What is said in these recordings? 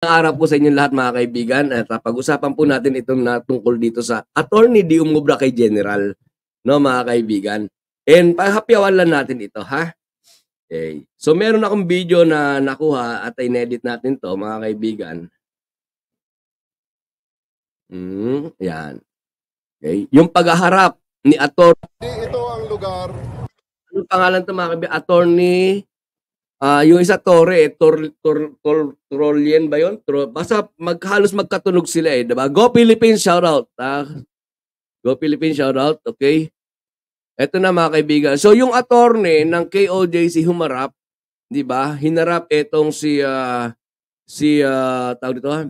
Araw po sa inyong lahat mga kaibigan at pag-usapan po natin itong tungkol dito sa attorney di umubra kay General, no mga kaibigan. And pahapyawan lang natin ito, ha? Okay. So meron akong video na nakuha at inedit natin to mga kaibigan. Yan. Okay. Yung paghaharap ni attorney. Ito ang lugar. Anong pangalan to mga kaibigan? Attorney yung isa Torre, Trolien ba yun? Basta halos magkatunog sila eh, diba? Go Philippines, shout out. Go Philippines, shout out, okay? Ito na mga kaibigan. So yung attorney ng KOJC humarap, di ba? Hinarap itong tawag dito ha?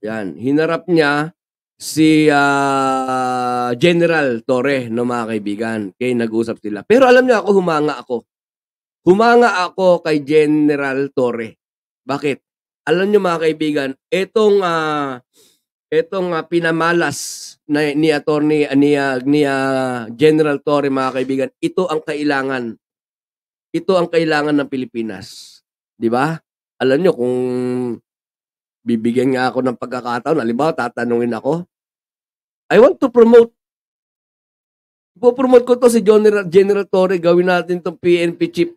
Yan, hinarap niya si General Torre, no mga kaibigan. Okay, nag-usap sila. Pero alam niyo ako, Humanga ako kay General Torre. Bakit? Alam niyo mga kaibigan, itong pinamalas ni attorney ni General Torre mga kaibigan, ito ang kailangan. Ito ang kailangan ng Pilipinas. 'Di ba? Alam niyo kung bibigyan nga ako ng pagkakataon, halimbawa tatanungin ako, I want to promote ko to si General Torre, gawin natin tong PNP chief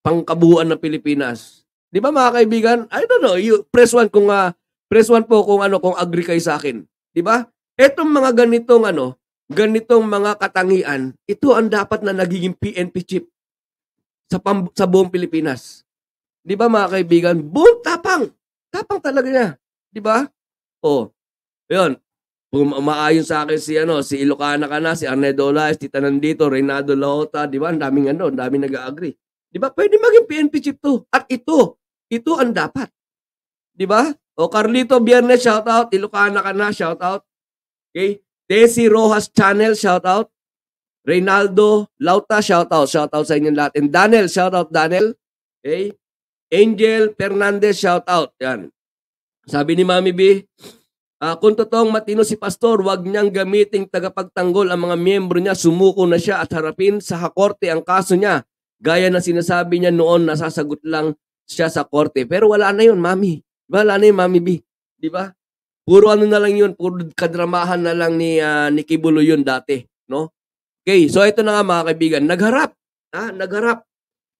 pangkabuuan ng Pilipinas. 'Di ba mga kaibigan? I don't know, you press 1 kung kung agree kayo sa akin. 'Di ba? Etong mga ganitong mga katangian, ito ang dapat na nagiging PNP chief sa buong Pilipinas. 'Di ba mga kaibigan? Buong tapang talaga niya. 'Di ba? Oh. 'Yun. Umaayon sa akin si Ilocana ka na, si Arnedo Olaes, Tita nandito, Reynaldo Laota, 'di ba? Ang daming nag-a-agree. Di ba? Pwede maging PNP chief to. At ito ang dapat. Di ba? O Carlito Biernes, shout out. Ilocana ka na, shout out. Okay? Desi Rojas Channel, shout out. Reynaldo Lauta, shout out. Shout out sa inyong lahat. And Daniel, shout out Daniel. Okay? Angel Fernandez, shout out. Yan. Sabi ni Mami B, kung totoong matino si Pastor, wag niyang gamiting tagapagtanggol ang mga miyembro niya. Sumuko na siya at harapin sa korte ang kaso niya. Gaya na sinasabi niya noon, nasasagot lang siya sa korte. Pero wala na yun, Mami. Wala na yun, Mami B. Di ba? Puro na lang yun, puro kadramahan na lang ni Kibuloy yun dati. No? Okay, so ito na nga mga kaibigan. Nagharap.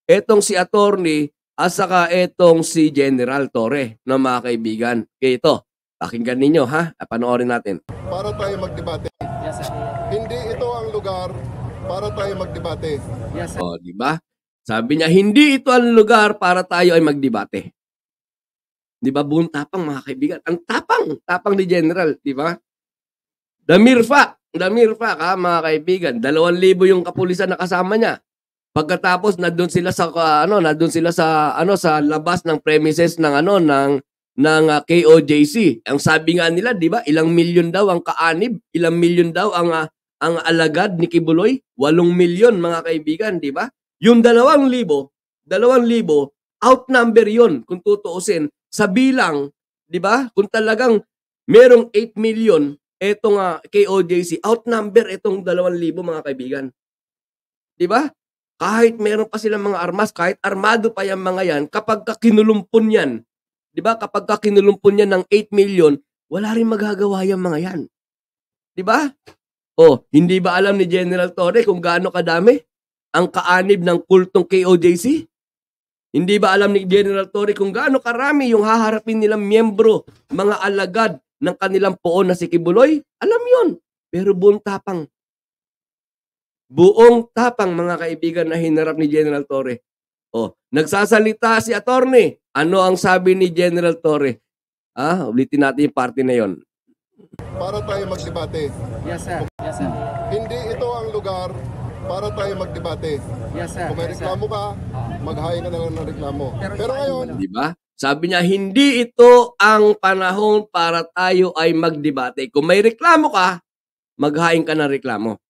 Etong si attorney at saka etong si General Torre, no mga kaibigan. Okay, ito. Pakinggan ninyo, ha? Panoorin natin. Para tayo magdebate. Yes, sir. Hindi ito ang lugar para tayo magdebate. Yes, sir. O, di ba? Sabi niya, hindi ito ang lugar para tayo ay magdebate. Di ba? Buong tapang, mga kaibigan. Ang tapang ni General, di ba? Damir fact, ha, mga kaibigan. 2,000 yung kapulisan na kasama niya. Pagkatapos, nandun sila sa labas ng premises ng KOJC. Ang sabi nga nila, di ba? Ilang milyon daw ang kaanib, ilang milyon daw ang alagad ni Kibuloy, 8 milyon mga kaibigan, di ba? Yung 2,000, outnumber yon kung tutuusin sa bilang, di ba? Kung talagang merong 8 million, etong KOJC, outnumber itong 2,000 mga kaibigan. Di ba? Kahit meron pa silang mga armas, kahit armado pa yung mga yan, kapag kinulumpon yan, di ba? Kapag kinulumpon yan ng 8 million, wala rin magagawa yung mga yan. Di ba? Oh, hindi ba alam ni General Torre kung gaano kadami ang kaanib ng kultong KOJC? Hindi ba alam ni General Torre kung gaano karami yung haharapin nilang miyembro, mga alagad ng kanilang poon na si Kibuloy? Alam yun. Pero buong tapang mga kaibigan na hinarap ni General Torre. Oh, nagsasalita si attorney. Ano ang sabi ni General Torre? Ulitin natin yung parte na yon. Para tayo magdebate. Yes, sir. Yes, sir. Hindi ito ang lugar para tayo magdebate. Yes, sir. Kung may reklamo ka, mag-hain ka na lang ng reklamo. Pero ngayon, di ba? Sabi niya, hindi ito ang panahon para tayo ay magdebate. Kung may reklamo ka, maghain ka ng reklamo.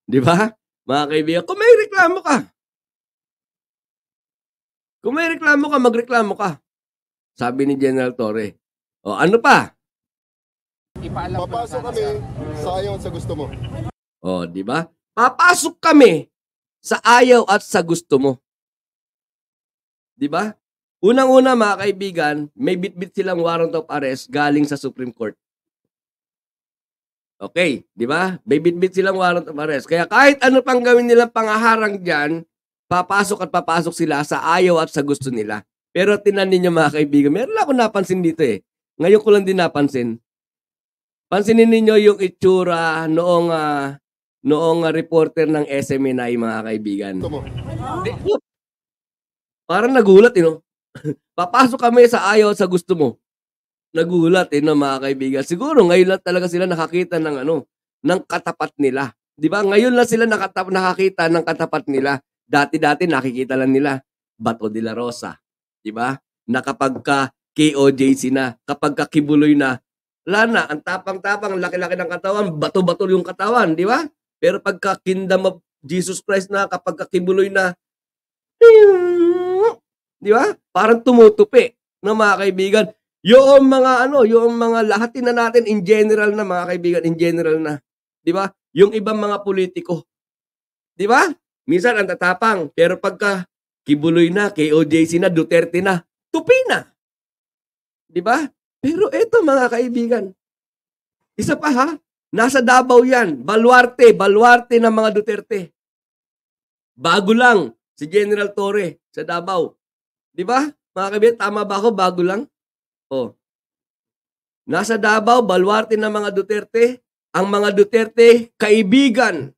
Di ba? Mga kaibigan, kung may reklamo ka, magreklamo ka. Sabi ni General Torre. O, ano pa? papasok kami sa ayaw at sa gusto mo. O, di ba? Papasok kami sa ayaw at sa gusto mo. Di ba? Unang-una mga kaibigan, may bitbit silang warrant of arrest galing sa Supreme Court. Okay, di ba? May bitbit silang warrant of arrest. Kaya kahit ano pang gawin nilang pangaharang dyan, papasok at papasok sila sa ayaw at sa gusto nila. Pero tinan ninyo mga kaibigan, meron ako napansin dito eh. Ngayon ko lang din napansin. Pansinin ninyo yung itsura noong reporter ng SMNI mga kaibigan. Ito mo. Parang nagulat, Papasok kami sa ayaw at sa gusto mo. Nagulat, mga kaibigan. Siguro ngayon lang talaga sila nakakita ng katapat nila. 'Di ba? Ngayon lang sila nakakita ng katapat nila. Dati-dati nakikita lang nila Bato de la Rosa, 'di ba? Na kapagka KOJC na, kapagka Kibuloy na, wala na, ang tapang-tapang, laki-laki ng katawan, bato-bato yung katawan, 'di ba? Pero pagka Kingdom of Jesus Christ na, kapagka Kibuloy na, di ba? Parang tumutupi, mga kaibigan. Yung mga lahatin na natin in general na mga kaibigan, in general na. Di ba? Yung ibang mga politiko. Di ba? Minsan ang tatapang, pero pagka Kibuloy na, KOJC na, Duterte na, tupi na. Di ba? Pero eto mga kaibigan, isa pa ha, nasa Davao yan, baluarte ng mga Duterte. Bago lang si General Torre sa Davao. Di ba? Mga kaibigan, tama ba ako? Bago lang? Oh. Nasa Davao, baluarte ng mga Duterte. Ang mga Duterte, kaibigan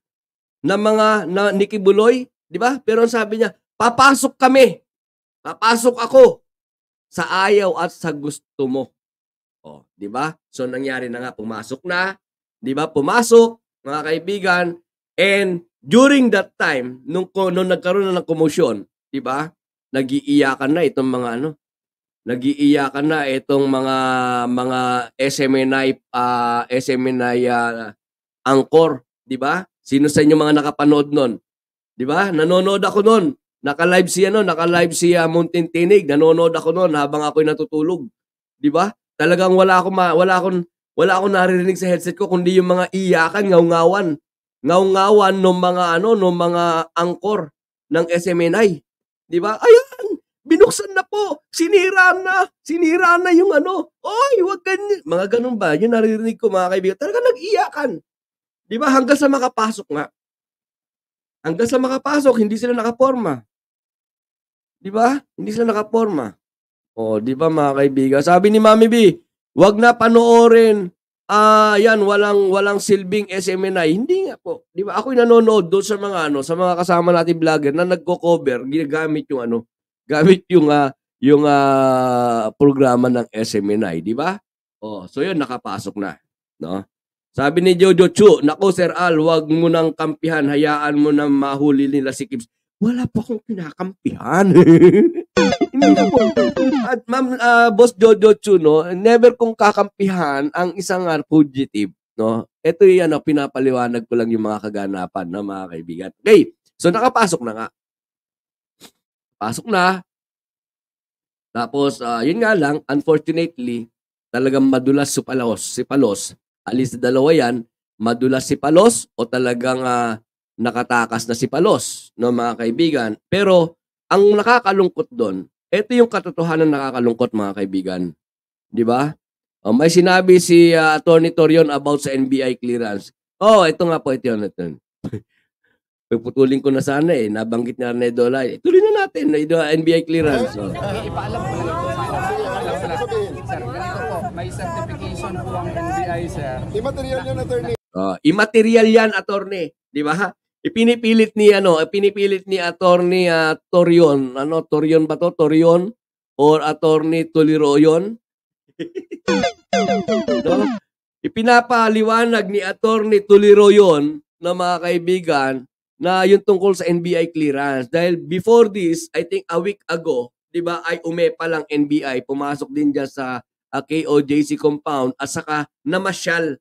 ni Kibuloy. Di ba? Pero ang sabi niya, papasok kami. Papasok ako sa ayaw at sa gusto mo. Oh, di ba? So nangyari na nga, pumasok na. Di ba? Pumasok, mga kaibigan. And during that time, nung nagkaroon na ng komosyon, di ba? Nag-iiyakan na itong mga nag-iiyakan na itong mga SMNI anchor, di ba? Sino sa inyo mga nakapanood nun? Di ba? Nanonood ako nun. Naka-live si Mountain Tinig. Nanonood ako nun habang ako'y natutulog. Di ba? Talagang wala akong naririnig sa headset ko kundi yung mga iyakan, ngaw-ngawan ng mga anchor ng SMNI. Di ba? Ayan, binuksan na po. Sinira na yung Oy, wag ganyan. Mga ganun ba? Yung naririnig ko mga kaibigan. Talaga nag-iyakan. Di ba? Hanggang sa makapasok nga. Hanggang sa makapasok, hindi sila nakaporma. Di ba? Hindi sila nakaporma. O, di ba mga kaibigan? Sabi ni Mami B, wag na panoorin. Yan, walang silbing SMNI. Hindi nga po. Di ba? Ako'y nanonood doon sa mga kasama natin vlogger na nagko-cover, ginagamit yung programa ng SMNI, di ba? Oh, so yun nakapasok na, no? Sabi ni Jojo Chu, nako Sir Al, wag mo nang kampihan, hayaan mo na mahuli nila si Kibbs. Wala pa akong kinakampihan. Hindi na po. At Ma'am Boss Jojo Chu, no, never kong kakampihan ang isang fugitive, no. Ito 'yan, pinapaliwanag ko lang yung mga kaganapan, no, mga kaibigan. Okay. So nakapasok na nga. Pasok na. Tapos yun nga lang, unfortunately, talagang madulas si Palos. Alis na dalawa yan, madulas si Palos o talagang nakatakas na si Palos, no, mga kaibigan. Pero ang nakakalungkot doon, ito yung katotohanan nakakalungkot, mga kaibigan. Di ba? May sinabi si Attorney Torion about sa NBI clearance. Oh, ito nga po, ito yun. Pagputulin ko na sana nabanggit niya na Dola. Tuloy na natin, NBI clearance. So. Ipaalam ko lang ito sana. Sir, ganito po, may certification po ang NBI, sir. Immaterial yan, attorney. Immaterial yan, attorney. Di ba? Ipinipilit ni Attorney Torion. Torion ba to? Torion or Attorney Tuliroyon? No? Ipinapaliwanag ni Attorney Tuliroyon na mga kaibigan na yung tungkol sa NBI clearance. Dahil before this, I think a week ago, di ba, ay umepa lang NBI, pumasok din dyan sa KOJC compound at saka namasyal.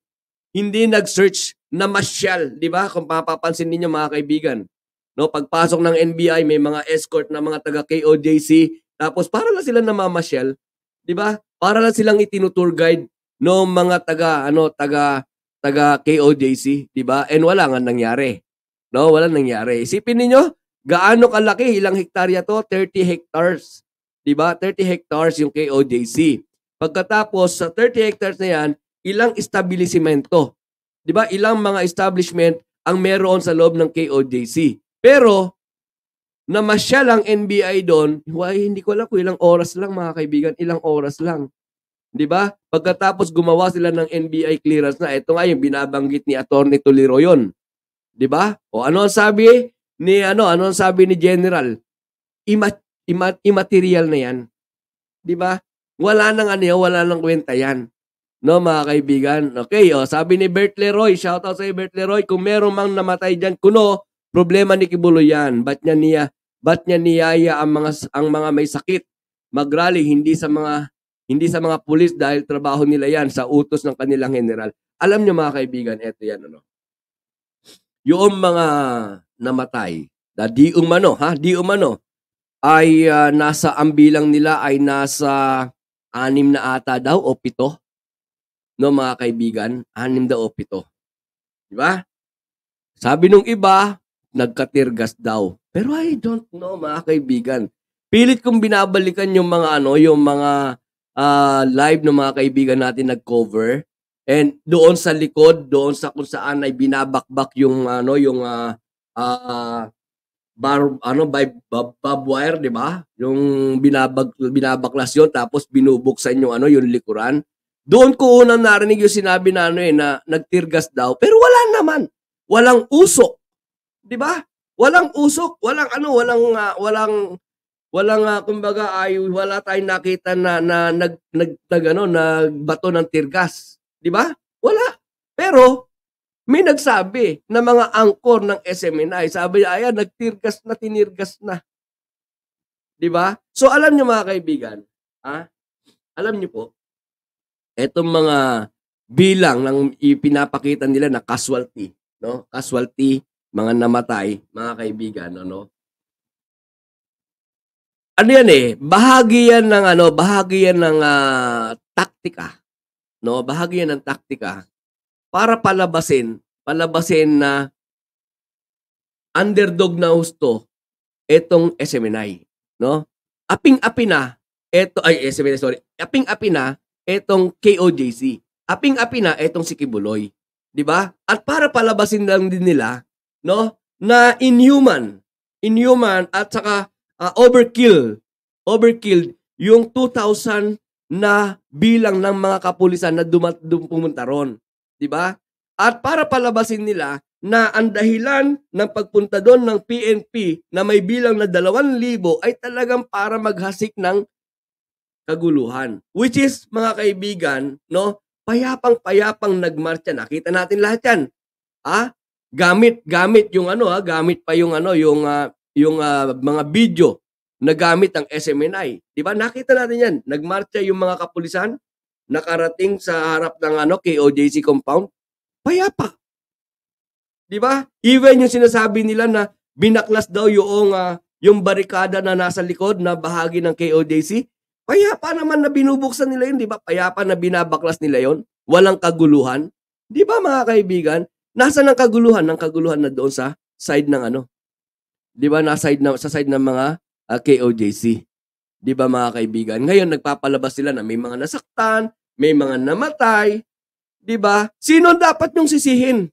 Hindi nag-search, namasyal, di ba? Kung papapansin ninyo mga kaibigan. No, pagpasok ng NBI, may mga escort na mga taga KOJC, tapos para lang sila namamasyal, di ba? Para lang silang itinutour guide no mga taga KOJC, di ba? And wala nga nangyari. No, wala nangyari. Isipin niyo, gaano kalaki, ilang hektarya to? 30 hectares. Di ba? 30 hectares yung KOJC. Pagkatapos sa 30 hectares na yan, ilang establishmento. Di ba? Ilang mga establishment ang meron sa loob ng KOJC. Pero, namasyal ang NBI doon, hindi ko alam kung ilang oras lang mga kaibigan, ilang oras lang. Di ba? Pagkatapos gumawa sila ng NBI clearance na, ito nga yung binabanggit ni Atty. Tuliro yun. Di ba? O ano ang sabi ano ang sabi ni General? Immaterial na yan. Di ba? Wala nang wala nang kwenta yan. No, mga kaibigan. Okay, sabi ni Bert Leroy, shoutout sa Bert Leroy, kung meron mang namatay diyan kuno, problema ni Kibuloy yan. Ba't niya niyaya ang mga may sakit magrally hindi sa mga pulis dahil trabaho nila yan sa utos ng kanilang general. Alam niyo mga kaibigan, eto yan yung mga namatay, di umano ay nasa ang bilang nila ay nasa 6 na ata daw o 7. No, mga kaibigan, 6 daw o 7. Di ba? Sabi nung iba, nagkatirgas daw. Pero I don't know, mga kaibigan. Pilit kong binabalikan yung mga live ng mga kaibigan natin nag-cover. And doon sa likod, doon sa kung saan ay binabakbak yung barbed wire, di ba? Yung binabaklas yun, tapos binubuksan yung yung likuran. Doon ko unang narinig yung sinabi na na nagtirgas daw, pero wala naman. Walang usok. 'Di ba? Walang usok, kumbaga ay wala tayong nakita na nagbato ng tirgas. 'Di ba? Wala. Pero may nagsabi na mga angkor ng SMNI, sabi niya, ayan, tinirgas na. 'Di ba? So alam niyo mga kaibigan, alam niyo po, etong mga bilang ng ipinapakita nila na casualty, no? Casualty, mga namatay, mga kaibigan, ano? Ano yan bahagi yan ng taktika, no? Bahagi yan ng taktika para palabasin na underdog na husto etong SMNI, no? Aping-api na etong KOJC. Aping-api na etong si Kibuloy, 'di ba? At para palabasin lang din nila, no, na inhuman at saka overkill yung 2,000 na bilang ng mga kapulisan na pumunta ron, 'di ba? At para palabasin nila na ang dahilan ng pagpunta doon ng PNP na may bilang na 2,000 ay talagang para maghasik ng kaguluhan. Which is, mga kaibigan, no, payapang nagmarcha. Nakita natin lahat yan. Gamit yung gamit pa yung mga video na gamit ang SMNI. 'Di ba? Nakita natin yan. Nagmarcha yung mga kapulisan, nakarating sa harap ng KOJC compound. Payapa. 'Di ba? Even yung sinasabi nila na binaklas daw yung barikada na nasa likod na bahagi ng KOJC, payapa naman na binubuksan nila yun, di ba? Payapa na binabaklas nila yon, walang kaguluhan. Di ba mga kaibigan? Nasaan ang kaguluhan? Ang kaguluhan na doon sa side ng di ba? Sa side ng mga KOJC. Di ba mga kaibigan? Ngayon nagpapalabas sila na may mga nasaktan, may mga namatay. Di ba? Sino dapat nyong sisihin?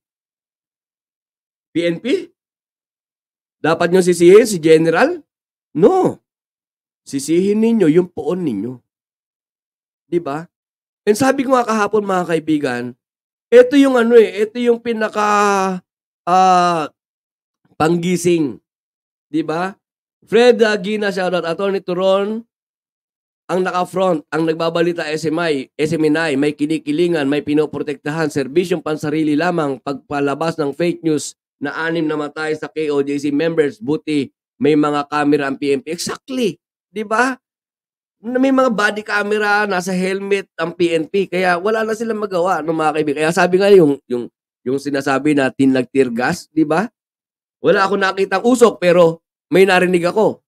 PNP? Dapat nyong sisihin si General? No. Sisihin ninyo yung poon ninyo. 'Di ba? And sabi ko nga kahapon mga kaibigan, ito yung ito yung pinaka panggising. 'Di ba? Fred Gina, shoutout, Atty. Turon, ang naka-front, ang nagbabalita SMNI, may kinikilingan, may pinoprotektahan, serbisyong pansarili lamang, pagpalabas ng fake news na 6 namatay sa KOJC members, buti may mga camera ang PNP. Exactly. 'Di ba? May mga body camera, nasa helmet ang PNP, kaya wala na silang magawa ng mga kaibigan. Kaya sabi nga yung sinasabi na tinag-tear gas, 'di ba? Wala akong nakitang usok pero may narinig ako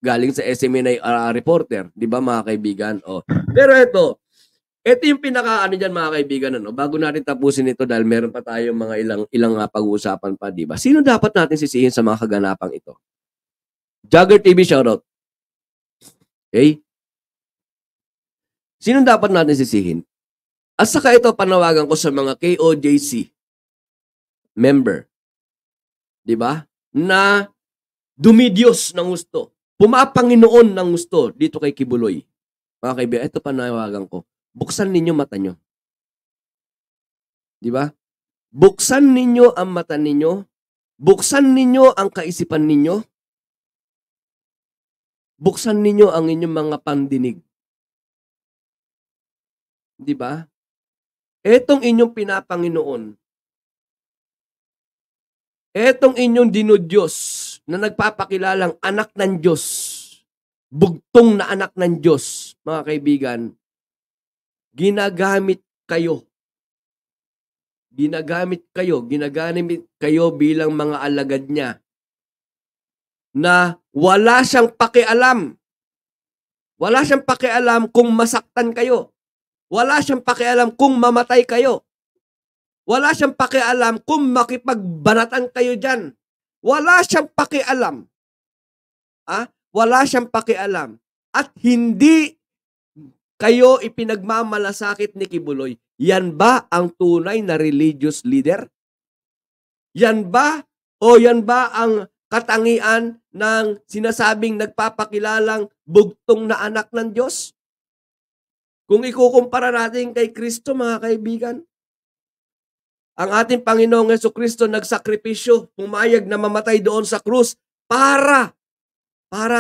galing sa SMNI reporter, 'di ba mga kaibigan? Pero ito yung pinaka diyan mga kaibigan, bago natin tapusin ito dahil meron pa tayong mga ilang pag-uusapan pa, 'di ba? Sino dapat natin sisihin sa mga kaganapang ito? Jagger TV, shoutout. Okay? Sino dapat natin sisihin? At saka ito, panawagan ko sa mga KOJC member. Diba? Na dumidiyos ng gusto. Pumapanginoon ng gusto dito kay Kibuloy. Mga kaibigan, ito panawagan ko. Buksan ninyo mata nyo. Diba? Buksan ninyo ang mata ninyo. Buksan ninyo ang kaisipan ninyo. Buksan ninyo ang inyong mga pandinig. Diba? Etong inyong pinapanginoon. Etong inyong dinudyos na nagpapakilalang anak ng Diyos. Bugtong na anak ng Diyos, mga kaibigan. Ginagamit kayo. Ginagamit kayo bilang mga alagad niya na wala siyang pakialam. Wala siyang pakialam kung masaktan kayo. Wala siyang pakialam kung mamatay kayo. Wala siyang pakialam kung makipagbanatan kayo dyan. Wala siyang pakialam. Wala siyang pakialam. At hindi kayo ipinagmamalasakit ni Kibuloy. Yan ba ang tunay na religious leader? Yan ba? O yan ba ang katangian ng sinasabing nagpapakilalang bugtong na anak ng Diyos? Kung ikukumpara natin kay Kristo, mga kaibigan, ang ating Panginoong Jesucristo nagsakripisyo, pumayag na mamatay doon sa krus para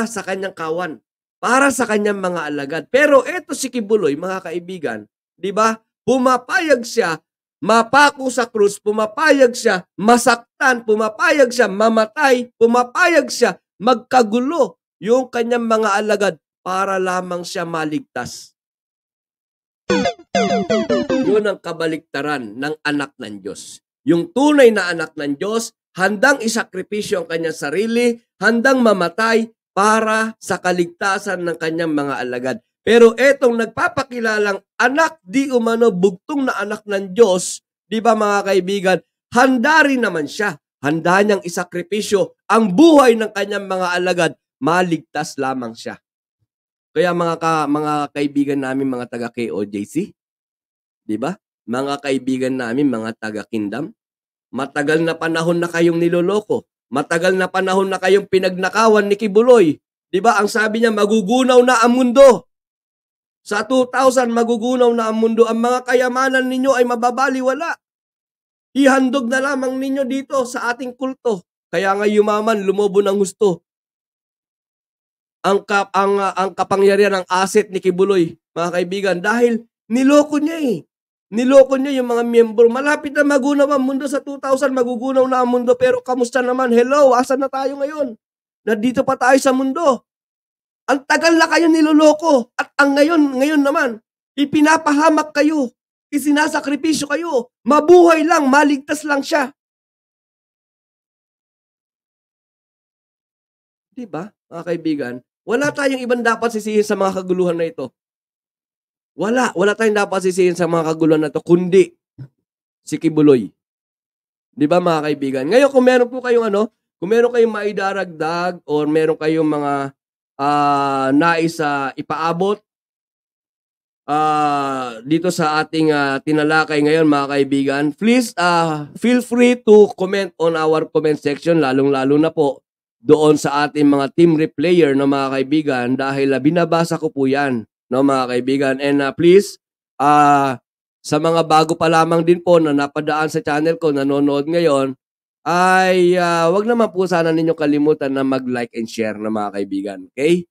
sa kanyang kawan, para sa kanyang mga alagad. Pero eto si Kibuloy, mga kaibigan, di ba? Pumapayag siya, mapako sa krus, pumapayag siya, masaktan, pumapayag siya, mamatay, pumapayag siya, magkagulo yung kanyang mga alagad para lamang siya maligtas. Yun ang kabaliktaran ng anak ng Diyos. Yung tunay na anak ng Diyos, handang isakripisyo ang kanyang sarili, handang mamatay para sa kaligtasan ng kanyang mga alagad. Pero etong nagpapakilalang anak di umano bugtong na anak ng Diyos, di ba mga kaibigan, handa rin naman siya. Handa niyang isakripisyo ang buhay ng kanyang mga alagad, maligtas lamang siya. Kaya mga kaibigan namin, mga taga KOJC, di ba? Mga kaibigan namin, mga taga Kingdom, matagal na panahon na kayong niloloko. Matagal na panahon na kayong pinagnakawan ni Kibuloy. Di ba? Ang sabi niya, magugunaw na ang mundo. Sa 2000, magugunaw na ang mundo. Ang mga kayamanan ninyo ay mababaliwala. Ihandog na lamang ninyo dito sa ating kulto. Kaya nga yumaman, lumobo ng gusto. Ang kapangyarihan ng asset ni Kibuloy, mga kaibigan, dahil niloko niya eh. Niloko niya yung mga miyembro. Malapit na magunaw ang mundo sa 2000, magugunaw na ang mundo. Pero kamusta naman? Hello, asan na tayo ngayon? Nandito pa tayo sa mundo. Ang tagal na kayo niloloko. At ang ngayon naman, ipinapahamak kayo. Isinasakripisyo kayo. Mabuhay lang, maligtas lang siya. Diba, mga kaibigan? Wala tayong ibang dapat sisihin sa mga kaguluhan na ito. Wala tayong dapat sisihin sa mga kaguluhan na ito, kundi si Kibuloy. Di ba mga kaibigan? Ngayon, kung meron po kayong kung meron kayong maidaragdag or meron kayong mga nais ipaabot dito sa ating tinalakay ngayon, mga kaibigan, please feel free to comment on our comment section, lalong-lalo na po doon sa ating mga team replayer na mga kaibigan, dahil binabasa ko po yan, no, mga kaibigan. And please, sa mga bago pa lamang din po na napadaan sa channel ko, nanonood ngayon, ay wag naman po sana ninyo kalimutan na mag-like and share na, mga kaibigan. Okay?